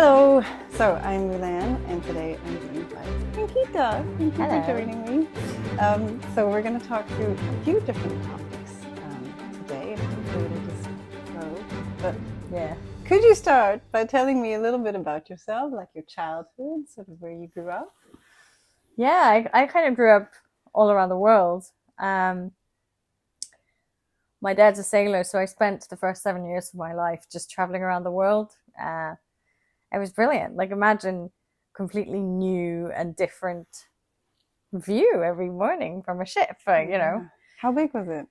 Hello! So I'm Milan, and today I'm joined by Ankeeta. Thank you for joining me. So we're going to talk through a few different topics today. Hopefully it'll just flow. But yeah, could you start by telling me a little bit about yourself, like your childhood, sort of where you grew up? Yeah, I kind of grew up all around the world. My dad's a sailor, so I spent the first 7 years of my life just traveling around the world. It was brilliant. Like, imagine completely new and different view every morning from a ship. You know, How big was it?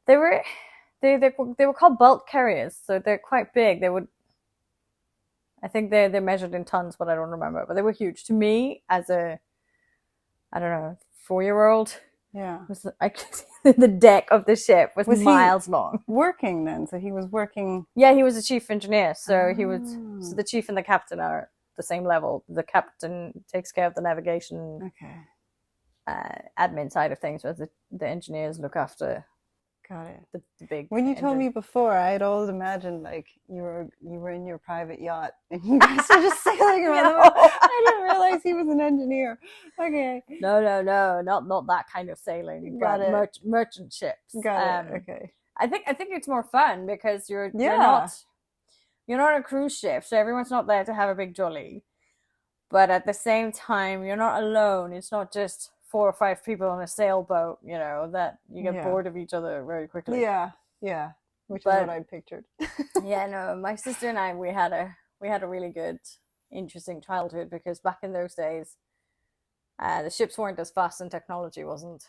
they were called bulk carriers, so they're quite big. I think they're measured in tons, but I don't remember. But they were huge to me as a, I don't know, 4-year-old. Yeah. The deck of the ship was miles long. Working then? So he was working. Yeah, he was a chief engineer. So so the chief and the captain are the same level. The captain takes care of the navigation, admin side of things, whereas the engineers look after. Got it. The big. When you told me before, I had always imagined like you were in your private yacht and you guys were just sailing around the world. I didn't realize he was an engineer. Okay. No, not that kind of sailing. Got it. Merchant ships. Got it. Okay. I think it's more fun because you're not a cruise ship, so everyone's not there to have a big jolly. But at the same time, you're not alone. It's not just 4 or 5 people on a sailboat, you know, that you get bored of each other very quickly. Yeah, which is what I pictured. Yeah, no, my sister and I, we had a really good, interesting childhood because back in those days, the ships weren't as fast and technology wasn't,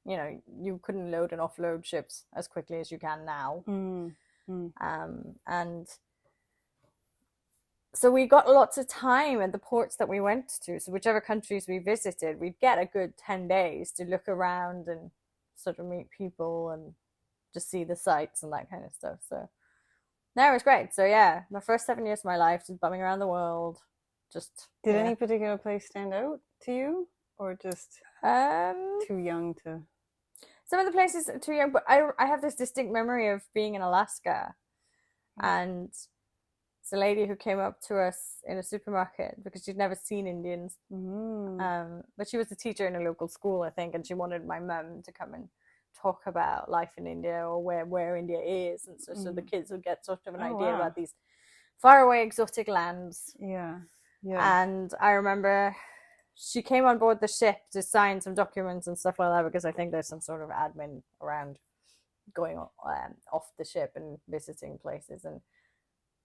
you know, you couldn't load and offload ships as quickly as you can now. And so we got lots of time at the ports that we went to. So whichever countries we visited, we'd get a good 10 days to look around and sort of meet people and just see the sights and that kind of stuff. So no, it was great. So yeah, my first 7 years of my life just bumming around the world. Did any particular place stand out to you, or just too young to? Some of the places are too young, but I have this distinct memory of being in Alaska, and it's a lady who came up to us in a supermarket because she'd never seen Indians. But she was a teacher in a local school, I think, and she wanted my mum to come and talk about life in India or where India is, and so the kids would get sort of an idea about these faraway exotic lands. Yeah. And I remember she came on board the ship to sign some documents and stuff like that because I think there's some sort of admin around going off the ship and visiting places. And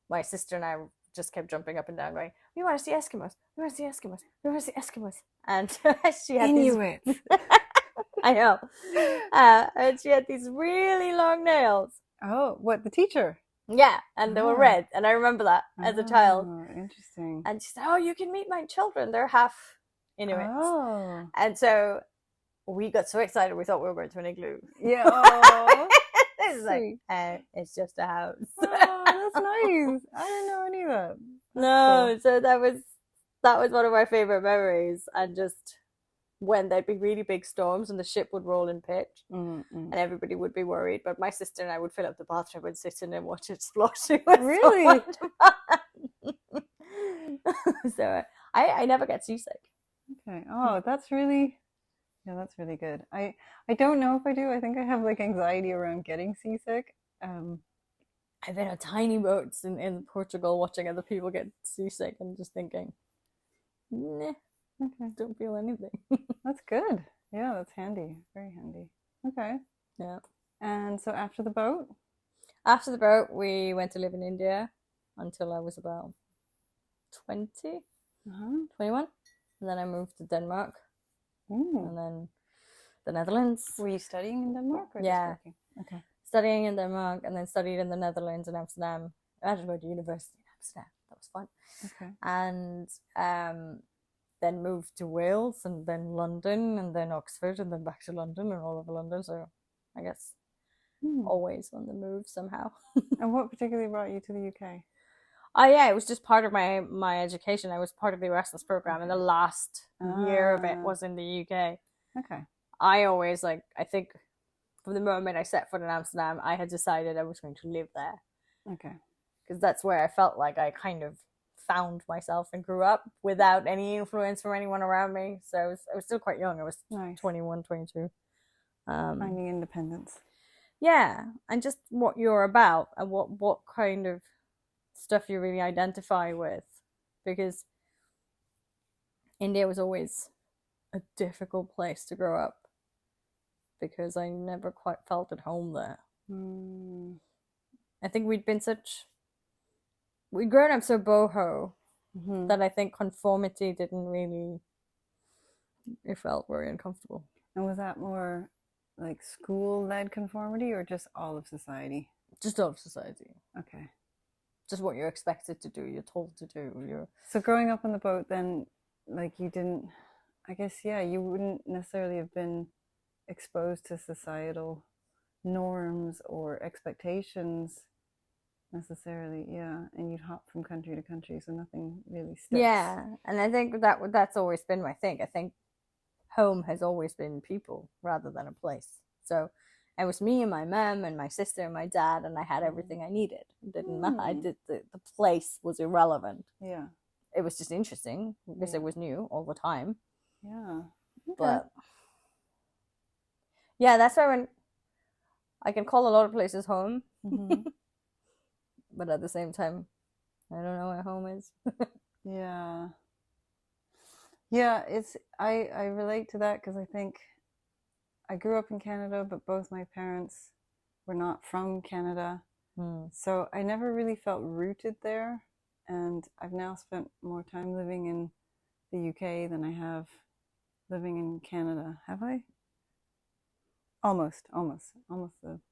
my sister and I just kept jumping up and down going, we want to see Eskimos, we want to see Eskimos, we want to see Eskimos. And she had Inuit. I know. And she had these really long nails. Oh, what, the teacher? Yeah, and they were red. And I remember that as a child. Interesting. And she said, oh, you can meet my children. They're half Inuits. Oh. And so we got so excited we thought we were going to an igloo. Yeah. Oh. It's like, it's just a house. Oh, that's nice. I didn't know any of that. No, cool. So that was one of my favorite memories. And just when there'd be really big storms and the ship would roll in pitch and everybody would be worried, but my sister and I would fill up the bathtub and sit in and watch it splash. Really? So I never get seasick. Okay. Oh, that's really good. I don't know if I do. I think I have like anxiety around getting seasick. I've been on tiny boats in Portugal watching other people get seasick and just thinking, nah, don't feel anything. That's good. Yeah, that's handy. Very handy. Okay. Yeah. And so after the boat? After the boat, we went to live in India until I was about 20, 21. And then I moved to Denmark. And then the Netherlands. Were you studying in Denmark? Or yeah. Just working? Okay. Studying in Denmark and then studied in the Netherlands and Amsterdam. Imagine going to university in Amsterdam. That was fun. Okay. And then moved to Wales and then London and then Oxford and then back to London and all over London. So I guess always on the move somehow. And what particularly brought you to the UK? Oh yeah, it was just part of my education. I was part of the Erasmus program, and the last year of it was in the UK. Okay. I always I think from the moment I set foot in Amsterdam, I had decided I was going to live there. Okay. Because that's where I felt like I kind of found myself and grew up without any influence from anyone around me. So I was still quite young. I was Nice. 21, 22. Finding independence. Yeah, and just what you're about and what kind of stuff you really identify with, because India was always a difficult place to grow up because I never quite felt at home there. I think we'd grown up so boho that I think conformity didn't really, it felt very uncomfortable. And was that more like school-led conformity or just all of society? Just all of society. Okay. Just what you're expected to do, you're told to do. So growing up on the boat then, like you didn't, I guess, yeah, you wouldn't necessarily have been exposed to societal norms or expectations necessarily, yeah, and you'd hop from country to country, so nothing really sticks. Yeah, and I think that's always been my thing. I think home has always been people rather than a place. So it was me and my mom and my sister and my dad, and I had everything I needed. It didn't matter. The place was irrelevant. Yeah. It was just interesting because it was new all the time. Yeah. Okay. But yeah, that's why when I can call a lot of places home, but at the same time, I don't know where home is. Yeah. Yeah, I relate to that because I think I grew up in Canada, but both my parents were not from Canada. So I never really felt rooted there. And I've now spent more time living in the UK than I have living in Canada. Have I? Almost.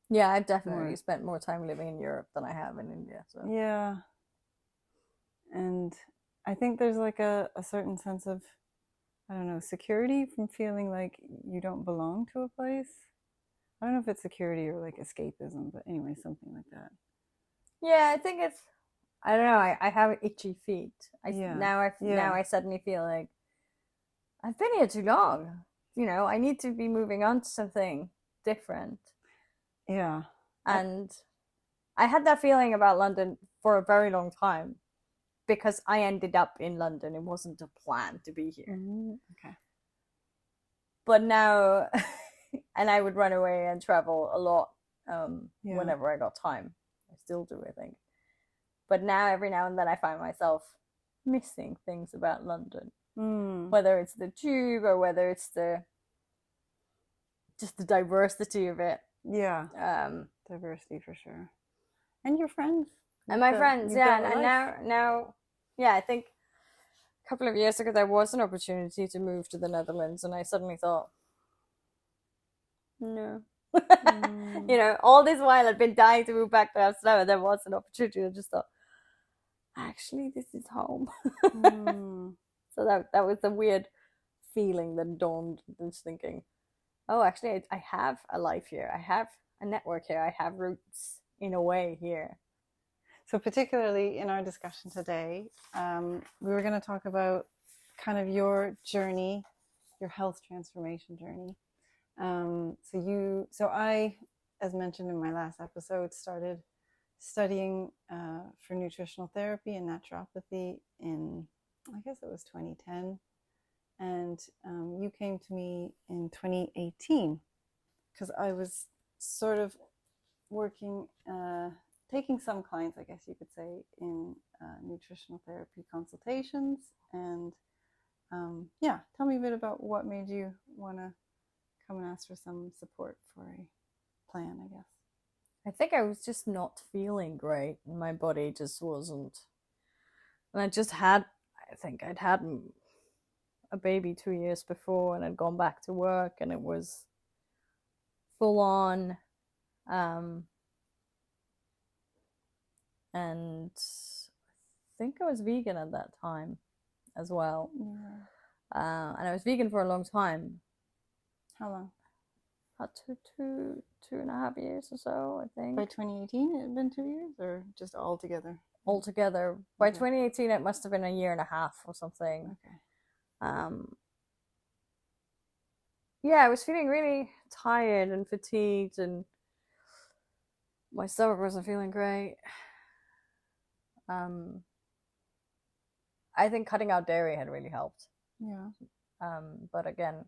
Yeah, I've definitely spent more time living in Europe than I have in India. So yeah. And I think there's like a certain sense of, I don't know, security from feeling like you don't belong to a place. I don't know if it's security or like escapism, but anyway, something like that. Yeah, I think it's, I don't know, I have itchy feet. Now I suddenly feel like I've been here too long. You know, I need to be moving on to something different. Yeah. And I had that feeling about London for a very long time because I ended up in London. It wasn't a plan to be here. Okay. But now, and I would run away and travel a lot whenever I got time. I still do, I think. But now, every now and then, I find myself missing things about London. Whether it's the tube or whether it's just the diversity of it. Yeah. Diversity for sure. And your friends. And my friends, yeah. And now, yeah, I think a couple of years ago there was an opportunity to move to the Netherlands, and I suddenly thought, no. You know, all this while I'd been dying to move back to Amsterdam, and there was an opportunity. I just thought, actually, this is home. So that was a weird feeling that dawned. Just thinking, oh, actually, I have a life here. I have a network here. I have roots in a way here. So particularly in our discussion today, we were going to talk about kind of your journey, your health transformation journey. So I, as mentioned in my last episode, started studying for nutritional therapy and naturopathy in, I guess it was 2010. And you came to me in 2018 because I was sort of working, taking some clients, I guess you could say, in nutritional therapy consultations. And tell me a bit about what made you want to come and ask for some support for a plan, I guess. I think I was just not feeling great. My body just wasn't. And I think I'd had a baby 2 years before, and I'd gone back to work, and it was full on. And I think I was vegan at that time as well. Yeah. And I was vegan for a long time. How long? About two and a half years or so, I think. By 2018, it had been 2 years, or just all together? Altogether. By 2018, it must have been a year and a half or something. Okay. Yeah, I was feeling really tired and fatigued, and my stomach wasn't feeling great. I think cutting out dairy had really helped. Yeah. But again,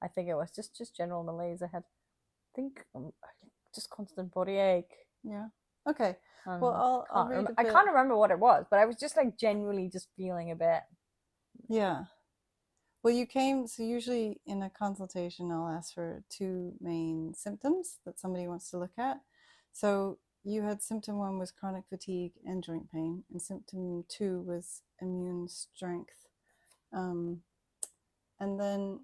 I think it was just general malaise. I had, just constant body ache. Yeah. Okay. Well, I'll read a bit. I can't remember what it was, but I was just like genuinely just feeling a bit. Yeah. Well, you came, so usually in a consultation, I'll ask for 2 main symptoms that somebody wants to look at. So you had symptom 1 was chronic fatigue and joint pain, and symptom 2 was immune strength. And then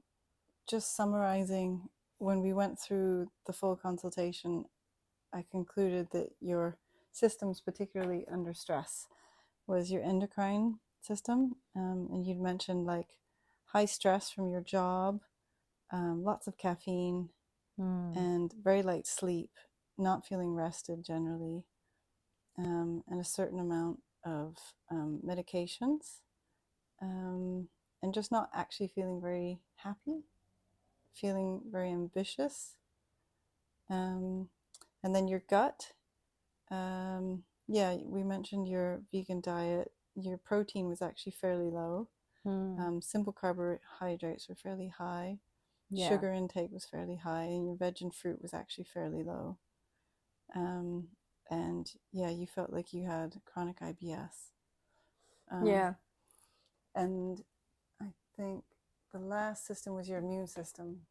just summarizing, when we went through the full consultation, I concluded that your systems, particularly under stress, was your endocrine system. And you'd mentioned like high stress from your job, lots of caffeine, and very light sleep, not feeling rested generally, and a certain amount of medications, and just not actually feeling very happy, feeling very ambitious. And then your gut. Yeah, we mentioned your vegan diet. Your protein was actually fairly low. Simple carbohydrates were fairly high. Yeah. Sugar intake was fairly high, and your veg and fruit was actually fairly low. And yeah, you felt like you had chronic IBS. Yeah. And I think the last system was your immune system,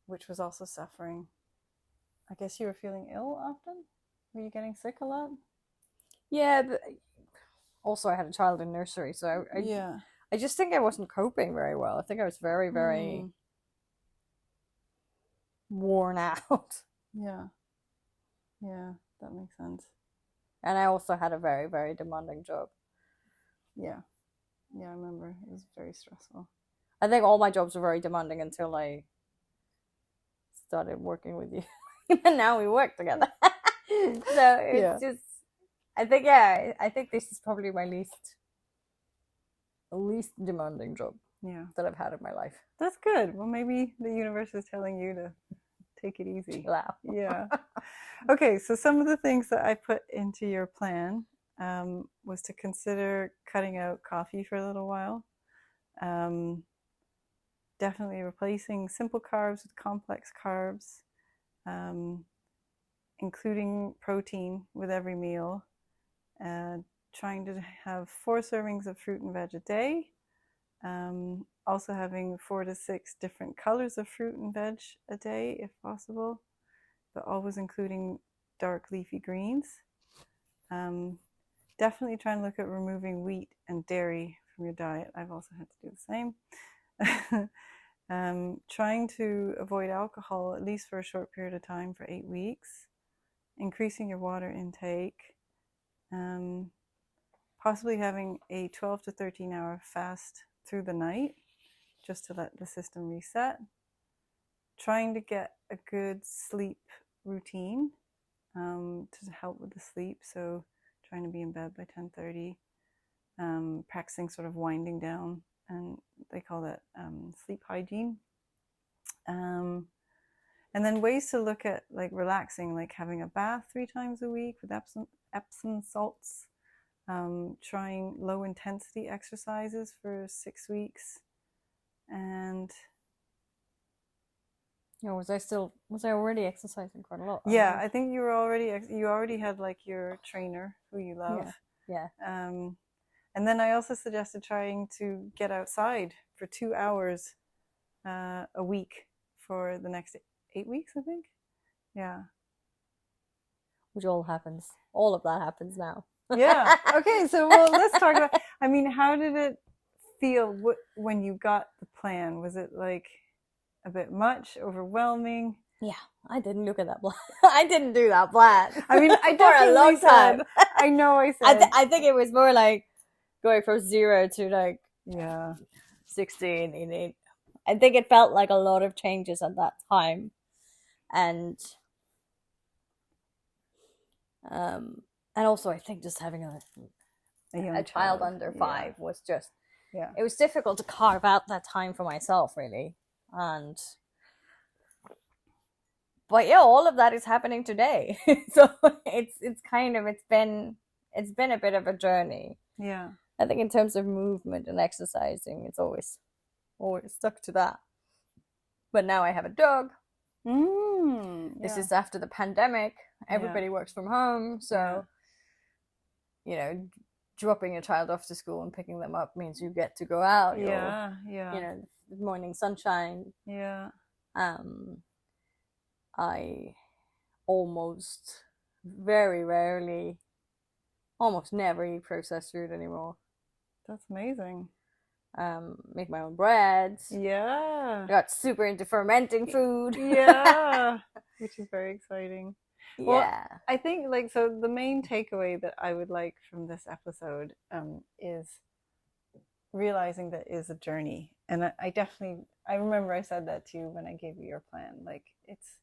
which was also suffering. I guess you were feeling ill often? Were you getting sick a lot? Yeah, but also I had a child in nursery, so I just think I wasn't coping very well. I think I was very, very worn out. Yeah. Yeah, that makes sense. And I also had a very, very demanding job. Yeah. Yeah, I remember. It was very stressful. I think all my jobs were very demanding until I started working with you. And now we work together. So it's just, I think this is probably my least demanding job that I've had in my life. That's good. Well, maybe the universe is telling you to take it easy. Wow. Yeah. Okay, so some of the things that I put into your plan was to consider cutting out coffee for a little while. Definitely replacing simple carbs with complex carbs, including protein with every meal, trying to have 4 servings of fruit and veg a day, also having 4 to 6 different colors of fruit and veg a day if possible, but always including dark leafy greens. Definitely trying to look at removing wheat and dairy from your diet. I've also had to do the same. Trying to avoid alcohol at least for a short period of time for 8 weeks. Increasing your water intake. Possibly having a 12 to 13 hour fast through the night just to let the system reset. Trying to get a good sleep routine to help with the sleep. So trying to be in bed by 10:30. Practicing sort of winding down, and they call that sleep hygiene. And then ways to look at like relaxing, like having a bath 3 times a week with Epsom salts. Trying low intensity exercises for 6 weeks. And was I already exercising quite a lot? Yeah, I think you already had like your trainer who you love. Yeah. And then I also suggested trying to get outside for 2 hours a week for the next 8 weeks, I think. Yeah. Which all happens. All of that happens now. Yeah. Okay, so let's talk about, I mean, how did it feel when you got the plan? Was it like a bit much, overwhelming? Yeah, I didn't look at that plan. I didn't do that plan. I mean, I for a long time. I know I said. I think it was more like going from 0 to like 16 in it. I think it felt like a lot of changes at that time, and also I think just having a child under 5 was just it was difficult to carve out that time for myself, really. But yeah, all of that is happening today. So it's been a bit of a journey. Yeah. I think in terms of movement and exercising, it's always stuck to that. But now I have a dog. This is after the pandemic. Everybody works from home, so you know, dropping a child off to school and picking them up means you get to go out. You know, morning sunshine. I almost very rarely, almost never eat processed food anymore. That's amazing. Make my own bread. Yeah. I got super into fermenting food. Yeah. Which is very exciting. Yeah. Well, I think like, so the main takeaway that I would like from this episode is realizing that it is a journey. And I remember I said that to you when I gave you your plan. Like, it's,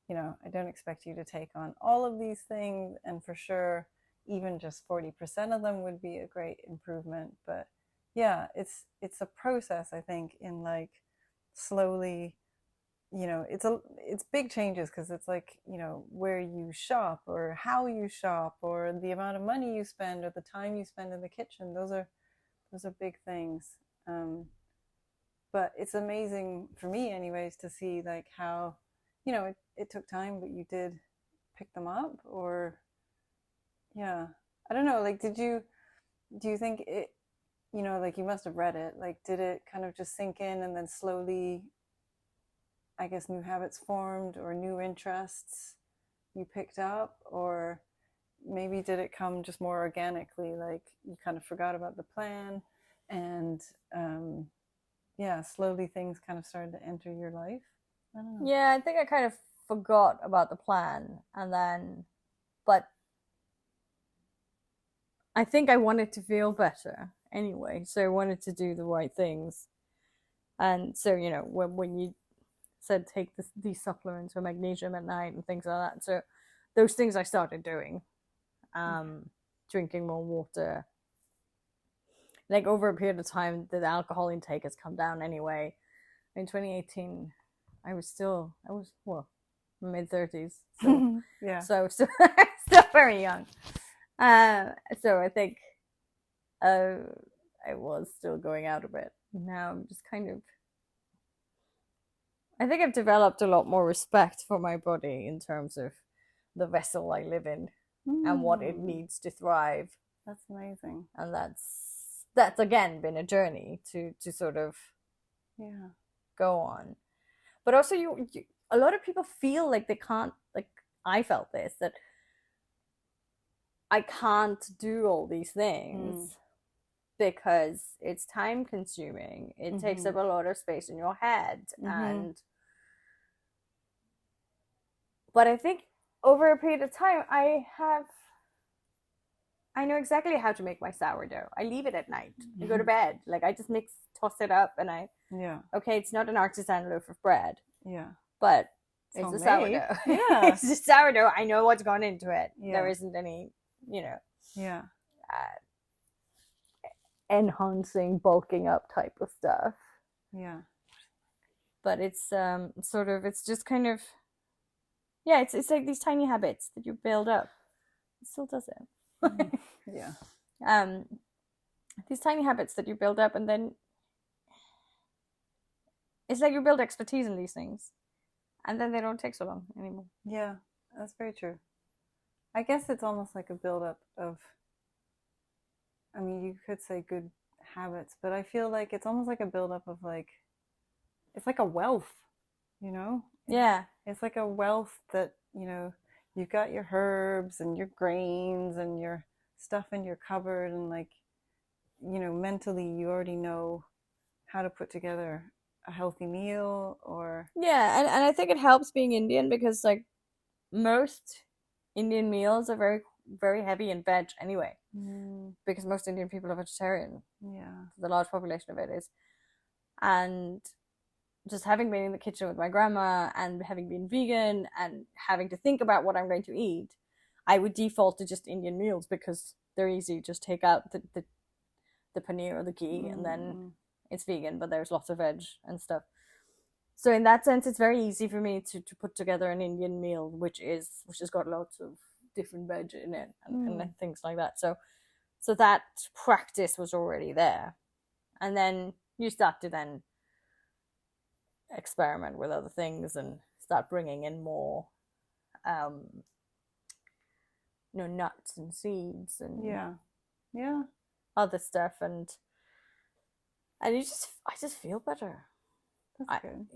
you know, I don't expect you to take on all of these things, and for sure even just 40% of them would be a great improvement. But yeah, it's a process, I think, in like slowly, you know, it's big changes, because it's like, you know, where you shop or how you shop or the amount of money you spend or the time you spend in the kitchen. Those are big things. But it's amazing for me anyways to see like how, you know, it took time, but you did pick them up. Or I don't know, like, do you think it, you know, like, you must have read it, like, did it kind of just sink in and then slowly, I guess, new habits formed or new interests you picked up? Or maybe did it come just more organically, like you kind of forgot about the plan and slowly things kind of started to enter your life? I don't know. Yeah, I think I kind of forgot about the plan, and then, but I think I wanted to feel better anyway, so I wanted to do the right things. And so, you know, when you said take these supplements for magnesium at night and things like that, so those things I started doing. Drinking more water. Like, over a period of time, the alcohol intake has come down anyway. In 2018, I was mid-30s. So, so I was still very young. So I think I was still going out a bit. Now I'm just kind of, I think I've developed a lot more respect for my body in terms of the vessel I live in and what it needs to thrive. That's amazing. And that's again been a journey to sort of go on. But also you a lot of people feel like they can't, like I felt this, that I can't do all these things because it's time consuming. It takes up a lot of space in your head. But I think over a period of time, I know exactly how to make my sourdough. I leave it at night. I go to bed. Like, I just toss it up, and okay, it's not an artisan loaf of bread. But it's a sourdough. It's a sourdough. I know what's gone into it. There isn't any, you know, enhancing, bulking up type of stuff. But it's sort of, it's just kind of, it's like these tiny habits that you build up. It still does it. These tiny habits that you build up, and then it's like you build expertise in these things, and then they don't take so long anymore. Yeah, that's very true. I guess it's almost like a buildup of, I mean, you could say good habits, but I feel like it's almost like a buildup of, like, it's like a wealth, you know? It's like a wealth that, you know, you've got your herbs and your grains and your stuff in your cupboard, and, like, you know, mentally you already know how to put together a healthy meal. Or and I think it helps being Indian, because, like, most Indian meals are very, very heavy in veg anyway, because most Indian people are vegetarian. The large population of it is. And just having been in the kitchen with my grandma and having been vegan and having to think about what I'm going to eat, I would default to just Indian meals because they're easy. Just take out the paneer or the ghee, and then it's vegan, but there's lots of veg and stuff. So in that sense, it's very easy for me to put together an Indian meal, which has got lots of different veg in it and things like that. So So that practice was already there. And then you start to then experiment with other things and start bringing in more nuts and seeds and other stuff, and I just feel better. That's good.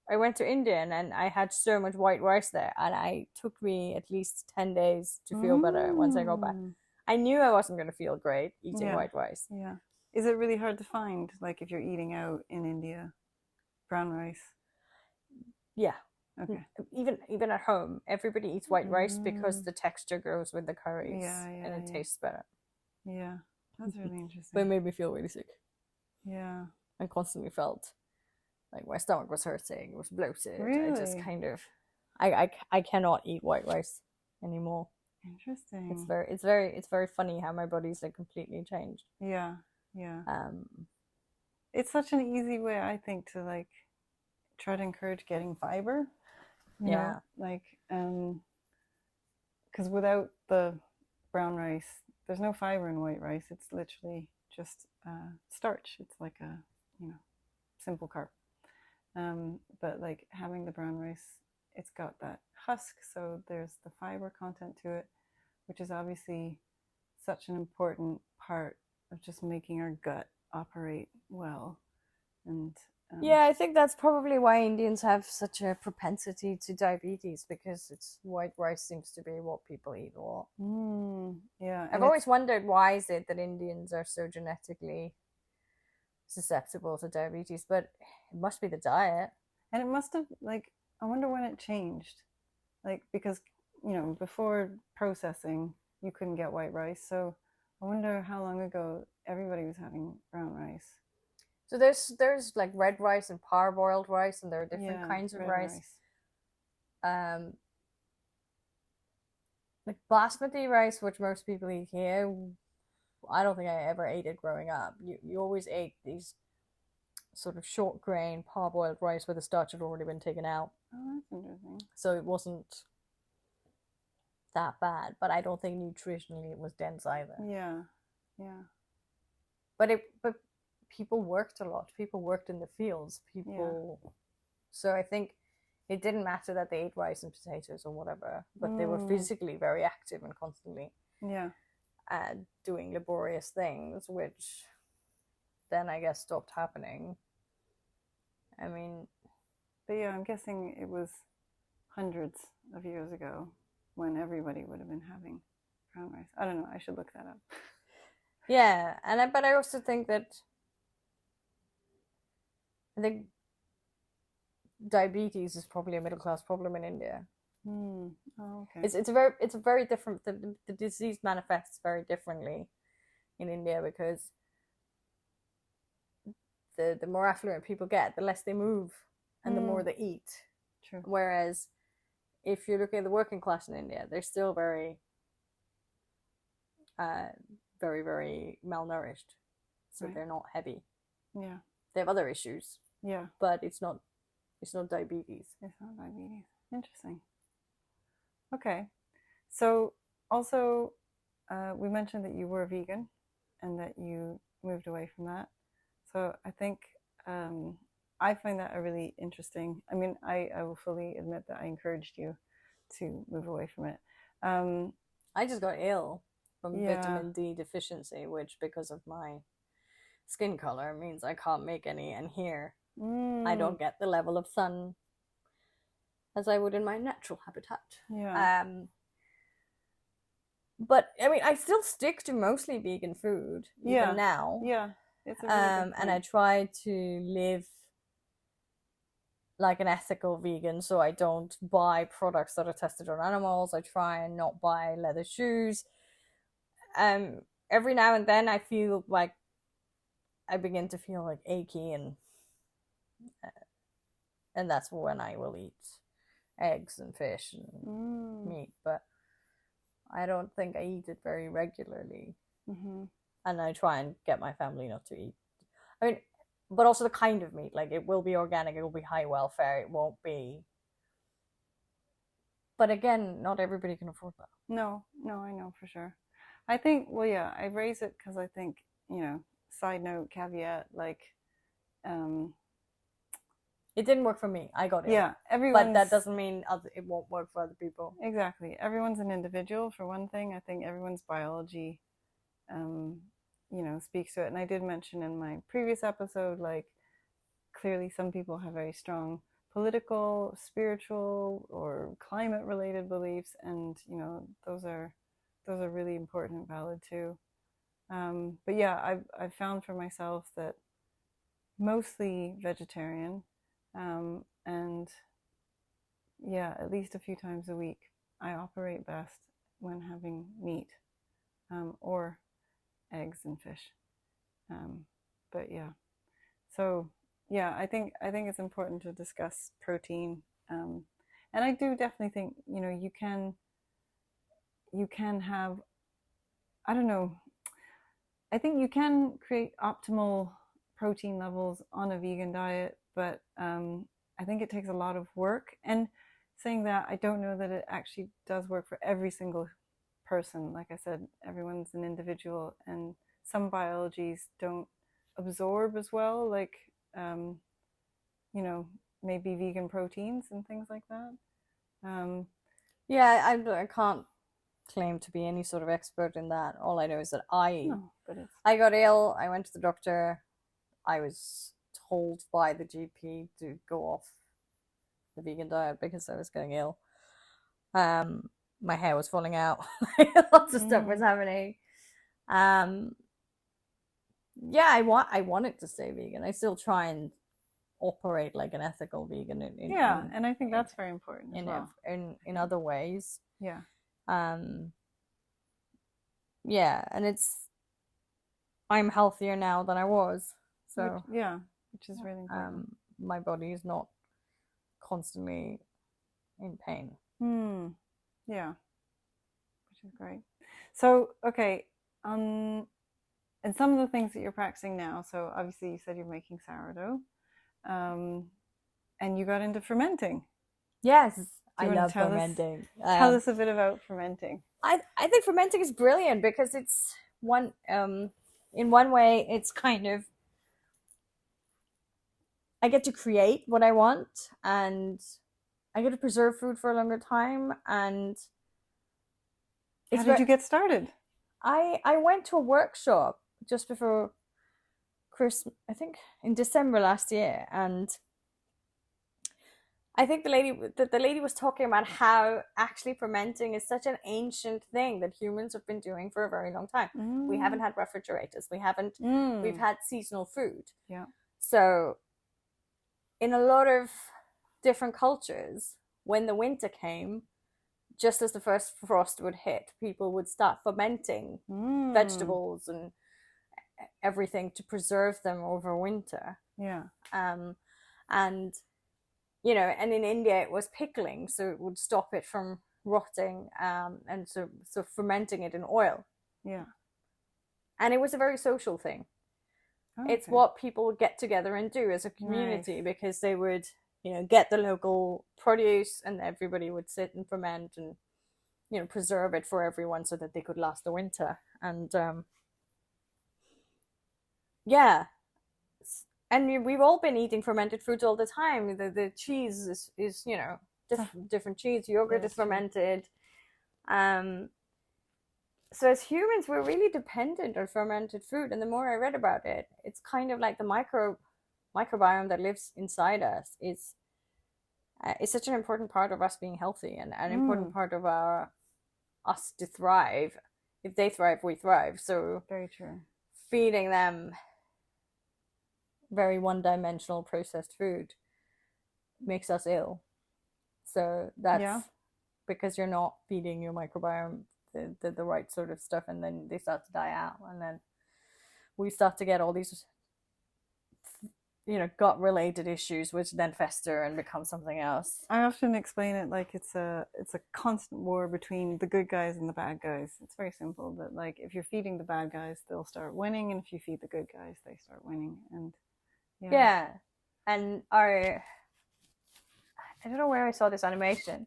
I went to India and I had so much white rice there, and it took me at least 10 days to feel better once I got back. I knew I wasn't going to feel great eating white rice. Yeah. Is it really hard to find, like, if you're eating out in India, brown rice? Yeah. Okay. Even at home, everybody eats white rice because the texture goes with the curries and it tastes better. Yeah. That's really interesting. But it made me feel really sick. Yeah. I constantly felt like my stomach was hurting, was bloated. Really? I just kind of, I cannot eat white rice anymore. Interesting. It's very funny how my body's like completely changed. Yeah. Yeah. It's such an easy way, I think, to like try to encourage getting fiber. You know? Like, because without the brown rice, there's no fiber in white rice. It's literally just starch. It's like a simple carb. But like having the brown rice, it's got that husk, so there's the fiber content to it, which is obviously such an important part of just making our gut operate well. And I think that's probably why Indians have such a propensity to diabetes, because white rice seems to be what people eat a lot. Yeah, I've always wondered, why is it that Indians are so genetically susceptible to diabetes, but it must be the diet. And it must have, like, I wonder when it changed, like, because before processing you couldn't get white rice, so I wonder how long ago everybody was having brown rice. So there's like red rice and parboiled rice, and there are different kinds of rice. Like basmati rice, which most people eat here, I don't think I ever ate it growing up. You always ate these sort of short grain parboiled rice where the starch had already been taken out. Oh, that's interesting. So it wasn't that bad, but I don't think nutritionally it was dense either. Yeah. But people worked a lot. People worked in the fields. So I think it didn't matter that they ate rice and potatoes or whatever, but they were physically very active and constantly doing laborious things, which then I guess stopped happening. I mean, but I'm guessing it was hundreds of years ago when everybody would have been having brown rice. I don't know. I should look that up. Yeah, but I also think that diabetes is probably a middle class problem in India. Oh, okay. It's a very different. The disease manifests very differently in India, because the more affluent people get, the less they move and the more they eat. True. Whereas if you look at the working class in India, they're still very very, very malnourished, so they're not heavy. Yeah, they have other issues. Yeah, but it's not diabetes. It's not diabetes. Interesting. Okay, so also we mentioned that you were vegan and that you moved away from that. So I think I find that a really interesting. I mean, I will fully admit that I encouraged you to move away from it. I just got ill from vitamin D deficiency, which, because of my skin color, means I can't make any. And here, I don't get the level of sun as I would in my natural habitat. Yeah. But I mean, I still stick to mostly vegan food even now. Yeah. It's a really good point. And I try to live like an ethical vegan, so I don't buy products that are tested on animals. I try and not buy leather shoes. Every now and then I feel like I begin to feel like achy, and that's when I will eat eggs and fish and meat, but I don't think I eat it very regularly. And I try and get my family not to eat. I mean, but also the kind of meat, like it will be organic, it will be high welfare, it won't be. But again, not everybody can afford that. No, I know for sure. I think, well, yeah, I raise it because I think, side note, caveat, like, it didn't work for me. I got ill. Yeah, but that doesn't mean it won't work for other people. Exactly. Everyone's an individual, for one thing. I think everyone's biology, speaks to it. And I did mention in my previous episode, like, clearly some people have very strong political, spiritual, or climate-related beliefs, and those are really important and valid too. But yeah, I've found for myself that mostly vegetarian, and yeah, at least a few times a week, I operate best when having meat, or eggs and fish. But yeah, so yeah, I think it's important to discuss protein, and I do definitely think you can have, I don't know, I think you can create optimal protein levels on a vegan diet, but I think it takes a lot of work. And saying that, I don't know that it actually does work for every single person. Like I said, everyone's an individual, and some biologies don't absorb as well, like maybe vegan proteins and things like that. Yeah, I can't claim to be any sort of expert in that. All I know is that I got ill. I went to the doctor. I was told by the GP to go off the vegan diet because I was getting ill. My hair was falling out. Lots of stuff was happening. Yeah, I wanted to stay vegan. I still try and operate like an ethical vegan. And I think that's very important as well. In other ways. Yeah. Yeah, and I'm healthier now than I was. So which is really important. My body is not constantly in pain. Yeah, which is great. So, okay, and some of the things that you're practicing now. So obviously, you said you're making sourdough, and you got into fermenting. Yes, I love fermenting. Tell us a bit about fermenting. I think fermenting is brilliant because it's in one way, it's kind of, I get to create what I want, and I get to preserve food for a longer time. And how did you get started? I went to a workshop just before Christmas, I think in December last year, and I think the lady was talking about how actually fermenting is such an ancient thing that humans have been doing for a very long time. We haven't had refrigerators. We've had seasonal food. Yeah. So in a lot of different cultures, when the winter came, just as the first frost would hit, people would start fermenting vegetables and everything to preserve them over winter. Yeah. And and in India it was pickling, so it would stop it from rotting, and so fermenting it in oil. Yeah. And it was a very social thing. Okay. It's what people would get together and do as a community, because they would, get the local produce and everybody would sit and ferment and, preserve it for everyone so that they could last the winter. And yeah. And we've all been eating fermented foods all the time. The cheese is different cheese. Yogurt is fermented. So as humans, we're really dependent on fermented food. And the more I read about it, it's kind of like the microbiome that lives inside us is such an important part of us being healthy, and an important part of us to thrive. If they thrive, we thrive. So very true. Feeding them very one-dimensional processed food makes us ill. So that's because you're not feeding your microbiome the right sort of stuff, and then they start to die out, and then we start to get all these gut related issues, which then fester and become something else. I often explain it like it's a constant war between the good guys and the bad guys. It's very simple, that like if you're feeding the bad guys, they'll start winning, and if you feed the good guys, they start winning. And and I don't know where I saw this animation,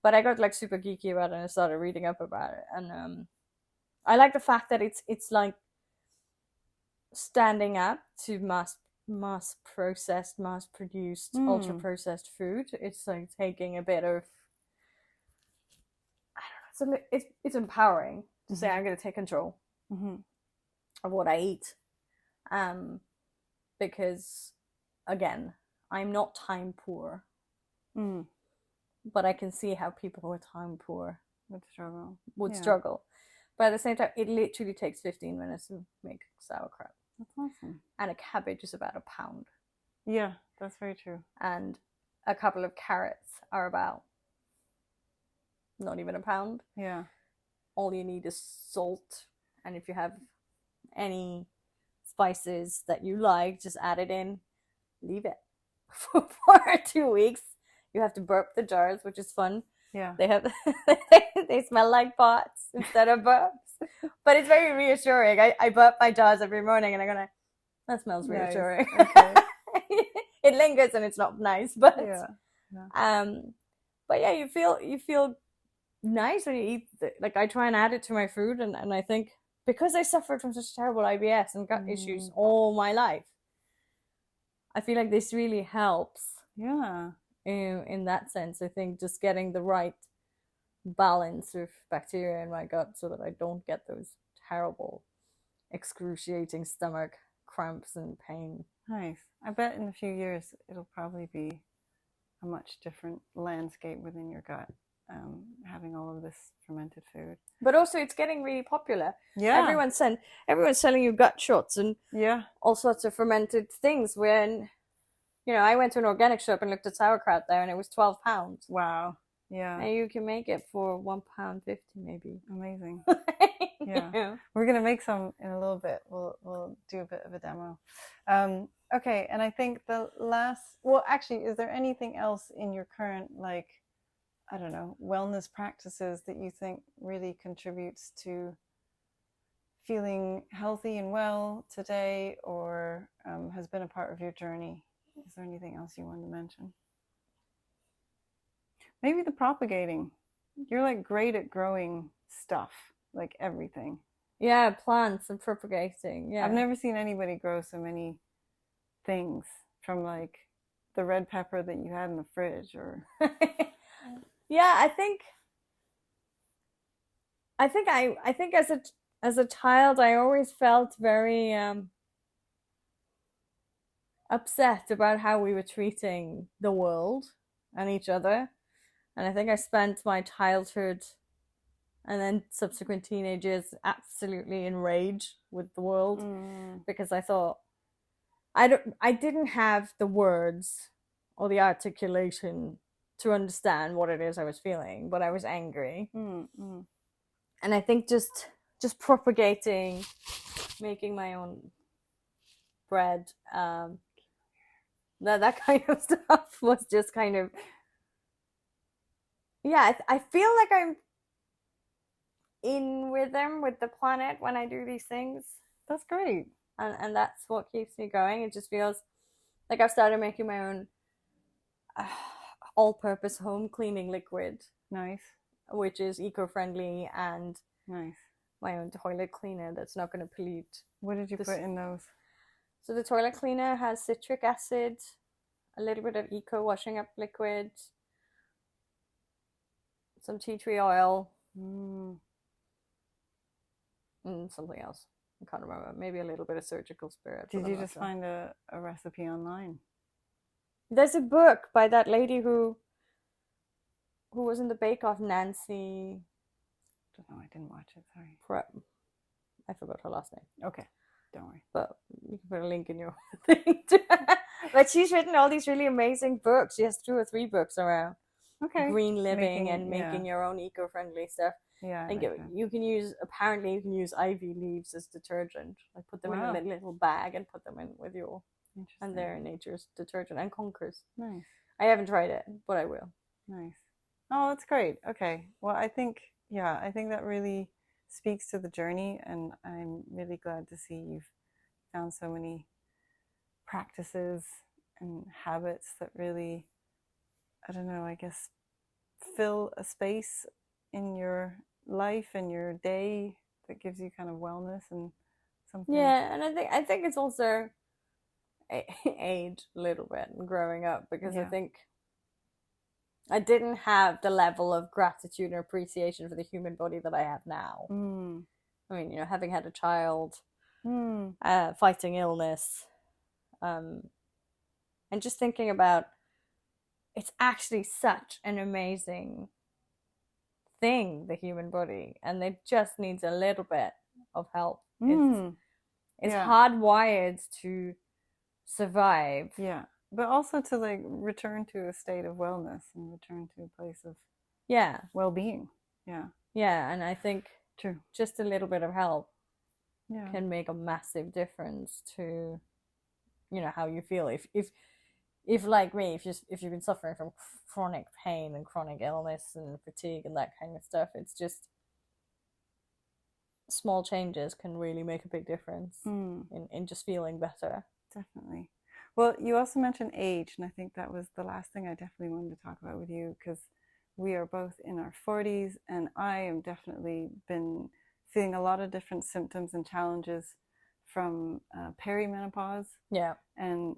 but I got like super geeky about it and I started reading up about it. And I like the fact that it's like standing up to mass processed, mass produced, ultra processed food. It's like taking a bit of, I don't know, it's empowering to say I'm going to take control of what I eat, because again, I'm not time poor, but I can see how people who are time poor would struggle. But at the same time, it literally takes 15 minutes to make sauerkraut. That's awesome. And a cabbage is about £1. Yeah, that's very true. And a couple of carrots are about not even £1. Yeah. All you need is salt, and if you have any spices that you like, just add it in, leave it for 2 weeks. You have to burp the jars, which is fun. Yeah. They have they smell like pots instead of burps. But it's very reassuring. I burp my jars every morning and I'm gonna, that smells reassuring. Nice. Okay. It lingers and it's not nice, but but yeah, you feel nice when you eat like I try and add it to my food, and I think because I suffered from such terrible IBS and gut issues all my life, I feel like this really helps. Yeah. In that sense, I think just getting the right balance of bacteria in my gut so that I don't get those terrible, excruciating stomach cramps and pain. Nice. I bet in a few years it'll probably be a much different landscape within your gut, having all of this fermented food. But also, it's getting really popular. Yeah. Everyone's selling you gut shots and all sorts of fermented things. When I went to an organic shop and looked at sauerkraut there, and it was £12. Wow. Yeah. And you can make it for £1.50 maybe. Amazing. Yeah. We're gonna make some in a little bit. We'll do a bit of a demo. Okay, and I think the last. Well, actually, is there anything else in your current, like, I don't know, wellness practices that you think really contributes to feeling healthy and well today, or has been a part of your journey? Is there anything else you want to mention? Maybe the propagating. You're like great at growing stuff, like everything. Yeah, plants and propagating. Yeah. I've never seen anybody grow so many things, from like the red pepper that you had in the fridge, or yeah, I think as a child I always felt very upset about how we were treating the world and each other. And I think I spent my childhood and then subsequent teenage years absolutely enraged with the world, because I thought I didn't have the words or the articulation to understand what it is I was feeling, but I was angry. And I think just propagating, making my own bread, that kind of stuff was just kind of, I feel like I'm in rhythm with the planet when I do these things. That's great. And that's what keeps me going. It just feels like I've started making my own all-purpose home cleaning liquid. Nice. Which is eco-friendly, and nice. My own toilet cleaner that's not going to pollute. What did you put in those? So the toilet cleaner has citric acid, a little bit of eco washing up liquid, some tea tree oil, and something else. I can't remember. Maybe a little bit of surgical spirit. Did you just find a recipe online? There's a book by that lady who was in the Bake Off, Nancy. I don't know. I didn't watch it. Sorry. I forgot her last name. Okay. Don't worry. But you can put a link in your thing. But she's written all these really amazing books. She has 2 or 3 books around green living and making your own eco-friendly stuff. Yeah. I think you can use ivy leaves as detergent. Like put them in a little bag and put them in with your, and they're nature's detergent, and conkers. Nice. I haven't tried it, but I will. Nice. Oh, that's great. Okay. Well, I think that really speaks to the journey, and I'm really glad to see you've found so many practices and habits that really, I don't know, I guess, fill a space in your life and your day that gives you kind of wellness and something. Yeah, and I think it's also age a little bit and growing up, because I think I didn't have the level of gratitude and appreciation for the human body that I have now. I mean, having had a child, fighting illness, and just thinking about, it's actually such an amazing thing, the human body, and it just needs a little bit of help. It's hardwired to survive. Yeah, but also to like return to a state of wellness and return to a place of well-being. Yeah, and I think just a little bit of help yeah. can make a massive difference to, you know, how you feel. If like me, if you've been suffering from chronic pain and chronic illness and fatigue and that kind of stuff, it's just small changes can really make a big difference in just feeling better. Definitely. Well, you also mentioned age, and I think that was the last thing I definitely wanted to talk about with you, because we are both in our 40s, and I am definitely been feeling a lot of different symptoms and challenges from perimenopause. Yeah. And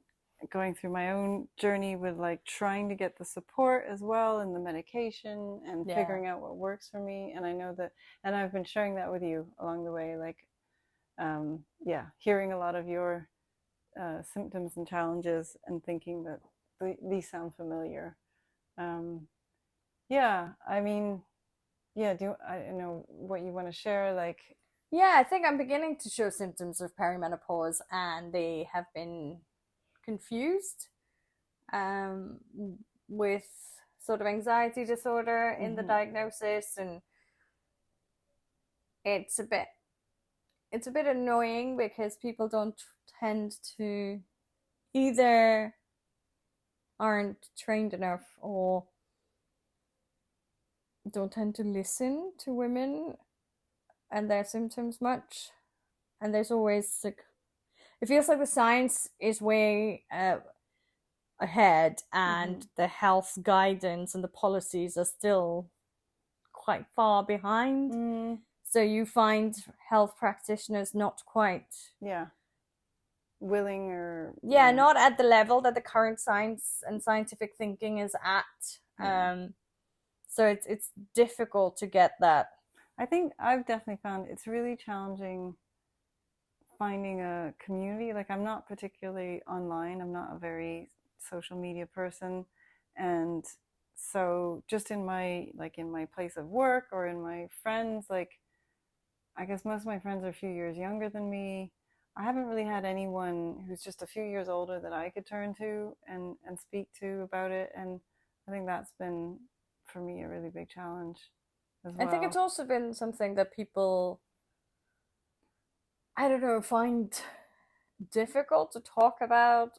going through my own journey with like trying to get the support as well and the medication and figuring out what works for me. And I know that, and I've been sharing that with you along the way, like, hearing a lot of your symptoms and challenges and thinking that these sound familiar. I mean, I know what you want to share, like. Yeah, I think I'm beginning to show symptoms of perimenopause, and they have been confused with sort of anxiety disorder in the diagnosis, and it's a bit annoying because people don't tend to, either aren't trained enough or don't tend to listen to women and their symptoms much. And there's always like, it feels like the science is way ahead, and the health guidance and the policies are still quite far behind. So you find health practitioners not quite willing or not at the level that the current science and scientific thinking is at. So it's difficult to get that. I think I've definitely found it's really challenging finding a community. Like, I'm not particularly online. I'm not a very social media person. And so just in my place of work or in my friends, like, I guess most of my friends are a few years younger than me. I haven't really had anyone who's just a few years older that I could turn to and speak to about it. And I think that's been, for me, a really big challenge as well. I think it's also been something that people, I don't know, find difficult to talk about.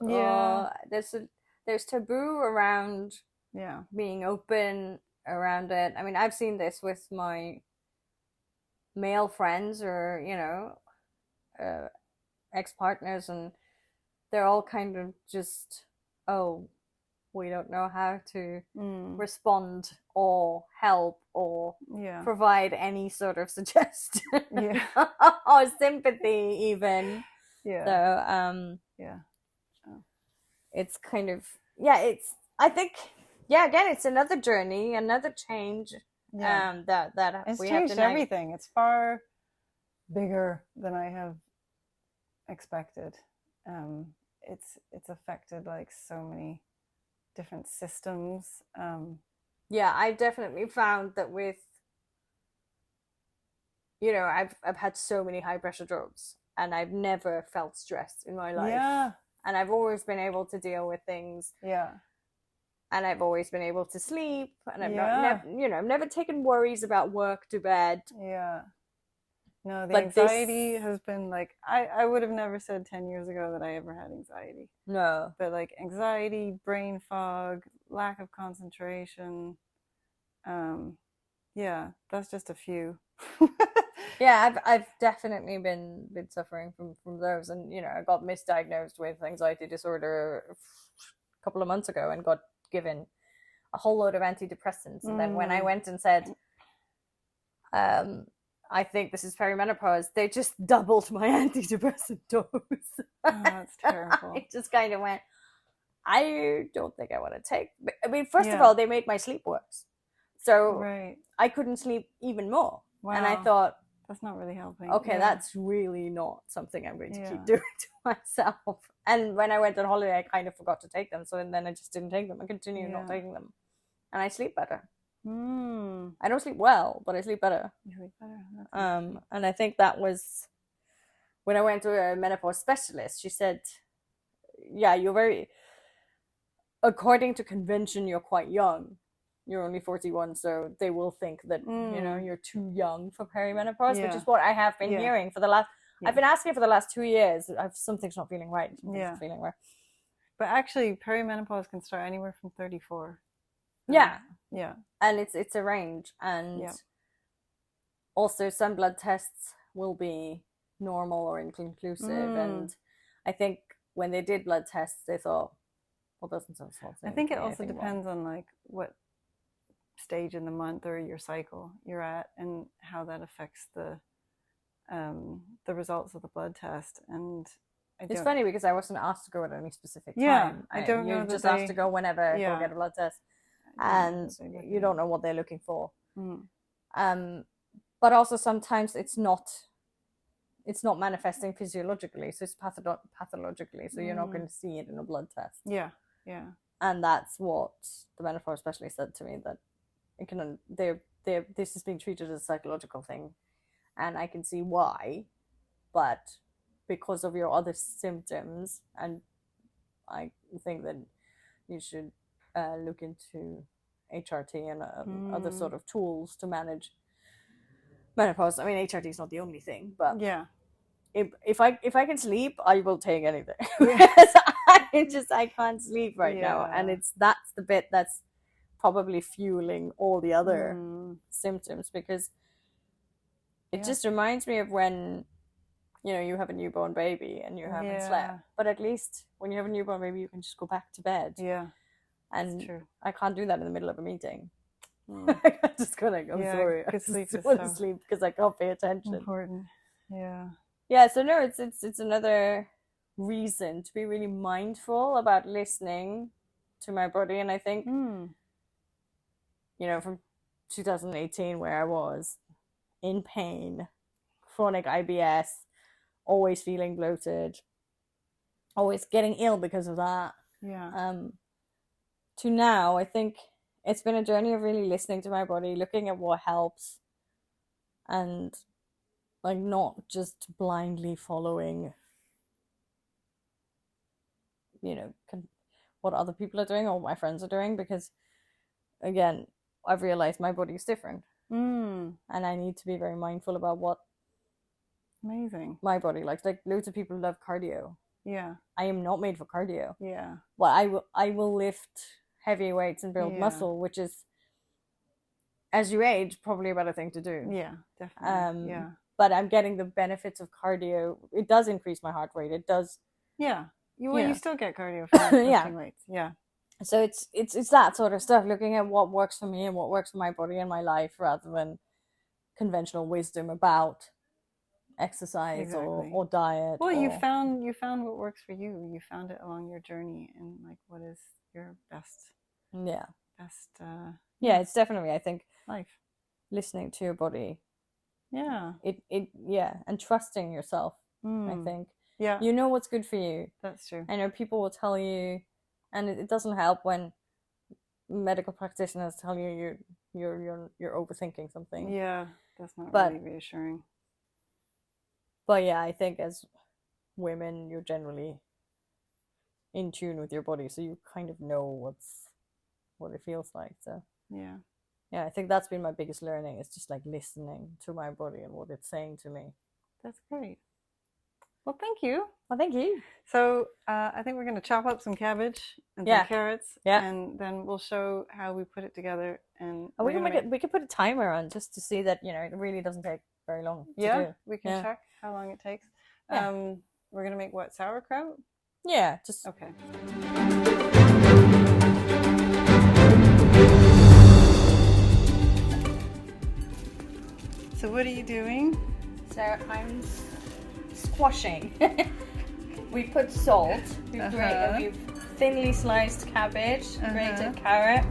There's taboo around being open around it. I mean, I've seen this with my male friends or, you know, ex-partners, and they're all kind of just, we don't know how to respond or help or provide any sort of suggestion or sympathy even. It's kind of, I think, again, it's another journey, another change that it's we changed have to everything. It's far bigger than I have expected. It's affected like so many different systems. I definitely found that with, you know, I've had so many high pressure jobs, and I've never felt stressed in my life. And I've always been able to deal with things. And I've always been able to sleep, and I've never taken worries about work to bed. No, the anxiety has been like, I would have never said 10 years ago that I ever had anxiety. No. But like anxiety, brain fog, lack of concentration. That's just a few. I've definitely been suffering from those. And, you know, I got misdiagnosed with anxiety disorder a couple of months ago and got given a whole load of antidepressants. And then when I went and said, I think this is perimenopause. They just doubled my antidepressant dose. Oh, that's terrible. I just kind of went, I don't think I want to take. I mean, first of all, they made my sleep worse. So I couldn't sleep even more. Wow. And I thought, that's not really helping. Okay, that's really not something I'm going to keep doing to myself. And when I went on holiday, I kind of forgot to take them. So then I just didn't take them. I continued not taking them. And I sleep better. I don't sleep well, but I sleep better. You sleep better. And I think that was when I went to a menopause specialist. She said, yeah, you're very, according to convention, you're quite young. You're only 41, so they will think that, you're too young for perimenopause, which is what I have been hearing for the last, I've been asking for the last 2 years. Something's not feeling right. Something's not feeling right. But actually, perimenopause can start anywhere from 34. Yeah. Yeah. And it's a range. And also some blood tests will be normal or inconclusive. And I think when they did blood tests, they thought, well, doesn't sound I think it also depends on like what stage in the month or your cycle you're at and how that affects the results of the blood test. And it's funny because I wasn't asked to go at any specific time. Yeah, I don't know. You're just asked to go whenever, go get a blood test. And you don't know what they're looking for. But also sometimes it's not manifesting physiologically, so it's pathologically, so you're not going to see it in a blood test. Yeah. And that's what the menopause specialist said to me, that it can this is being treated as a psychological thing, and I can see why, but because of your other symptoms, and I think that you should look into HRT and other sort of tools to manage menopause. I mean, HRT is not the only thing, but if I can sleep, I will take anything. I can't sleep right now, and that's the bit that's probably fueling all the other symptoms, because it just reminds me of when you have a newborn baby and you haven't slept, but at least when you have a newborn baby you can just go back to bed. And true. I can't do that in the middle of a meeting. I'm just going I'm sorry, I just want to sleep because I can't pay attention. Important. So no, it's another reason to be really mindful about listening to my body. And I think from 2018, where I was in pain, chronic IBS, always feeling bloated, always getting ill because of that, to now, I think it's been a journey of really listening to my body, looking at what helps, and like not just blindly following what other people are doing or what my friends are doing, because again, I've realized my body is different, and I need to be very mindful about what my body likes. Like loads of people love cardio. I am not made for cardio. Well, I will lift heavy weights and build muscle, which is, as you age, probably a better thing to do. Definitely. But I'm getting the benefits of cardio. It does increase my heart rate. It does. You still get cardio from lifting weights. So it's that sort of stuff, looking at what works for me and what works for my body and my life, rather than conventional wisdom about exercise or diet. Well, you found what works for you. You found it along your journey, and like what is your best. It's definitely, I think, life, listening to your body. And trusting yourself. I think. You know what's good for you. That's true. I know people will tell you, and it doesn't help when medical practitioners tell you you're overthinking something. That's not really reassuring. But I think as women, you're generally in tune with your body, so you kind of know what it feels like. So I think that's been my biggest learning, is just like listening to my body and what it's saying to me. That's great. Well, thank you. Well, thank you. So I think we're going to chop up some cabbage and some carrots, and then we'll show how we put it together. And we could put a timer on just to see that it really doesn't take very long to do. We can check how long it takes. We're going to make what, sauerkraut? Just okay. So what are you doing? So I'm squashing. We put salt. We've thinly sliced cabbage, grated carrot.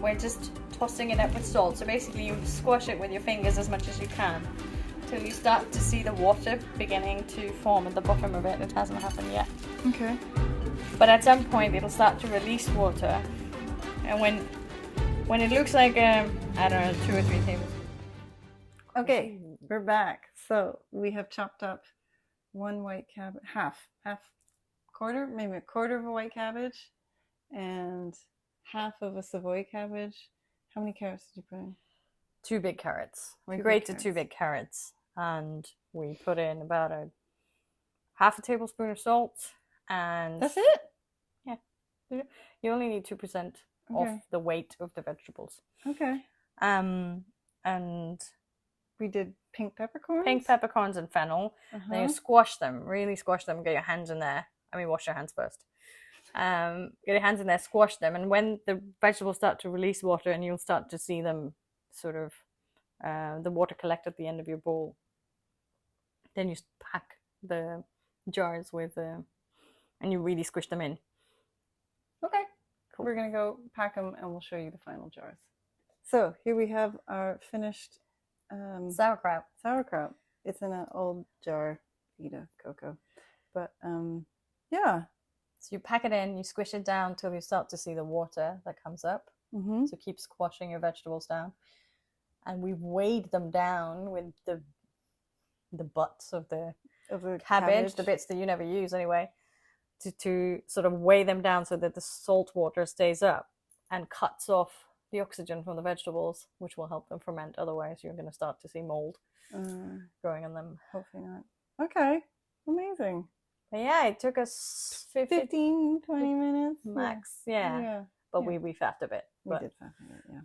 We're just tossing it up with salt. So basically you squash it with your fingers as much as you can till you start to see the water beginning to form at the bottom of it. It hasn't happened yet. Okay. But at some point it'll start to release water. And when it looks like, I don't know, 2 or 3 tablespoons. Okay, we're back. So we have chopped up 1 white cabbage, maybe a quarter of a white cabbage, and half of a Savoy cabbage. How many carrots did you put in? 2 big carrots. We grated 2 big carrots, and we put in about half a tablespoon of salt, and that's it. Yeah, you only need 2% of the weight of the vegetables. Okay. And we did pink peppercorns. Pink peppercorns and fennel. Then you squash them, really squash them. Get your hands in there. Wash your hands first. Get your hands in there, squash them, and when the vegetables start to release water, and you'll start to see them sort of the water collect at the end of your bowl, then you pack the jars with and you really squish them in. Okay, cool. We're gonna go pack them and we'll show you the final jars. So here we have our finished sauerkraut. It's in an old jar, Vita cocoa, but yeah. So you pack it in, you squish it down till you start to see the water that comes up. So keep squashing your vegetables down, and we weighed them down with the butts of the cabbage, the bits that you never use anyway, to sort of weigh them down so that the salt water stays up and cuts off the oxygen from the vegetables, which will help them ferment. Otherwise, you're going to start to see mold growing in them. Hopefully not. Okay, amazing. But yeah, it took us 15, 20 minutes max. Yeah. But we faffed a bit. We did faff a bit, yeah.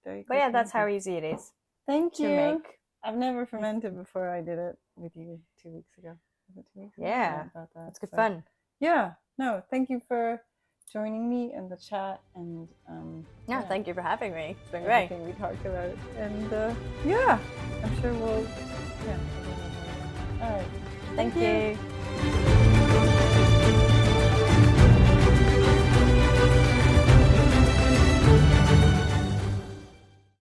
Okay. But yeah, that's how easy it is. Thank you. To make. I've never fermented before. I did it with you 2 weeks ago. Was it 2 weeks ago? Yeah, about that. It's good fun. Yeah. No, thank you for joining me in the chat, and thank you for having me. It's been great. We talked about it, and I'm sure we'll. Yeah. All right. Thank you.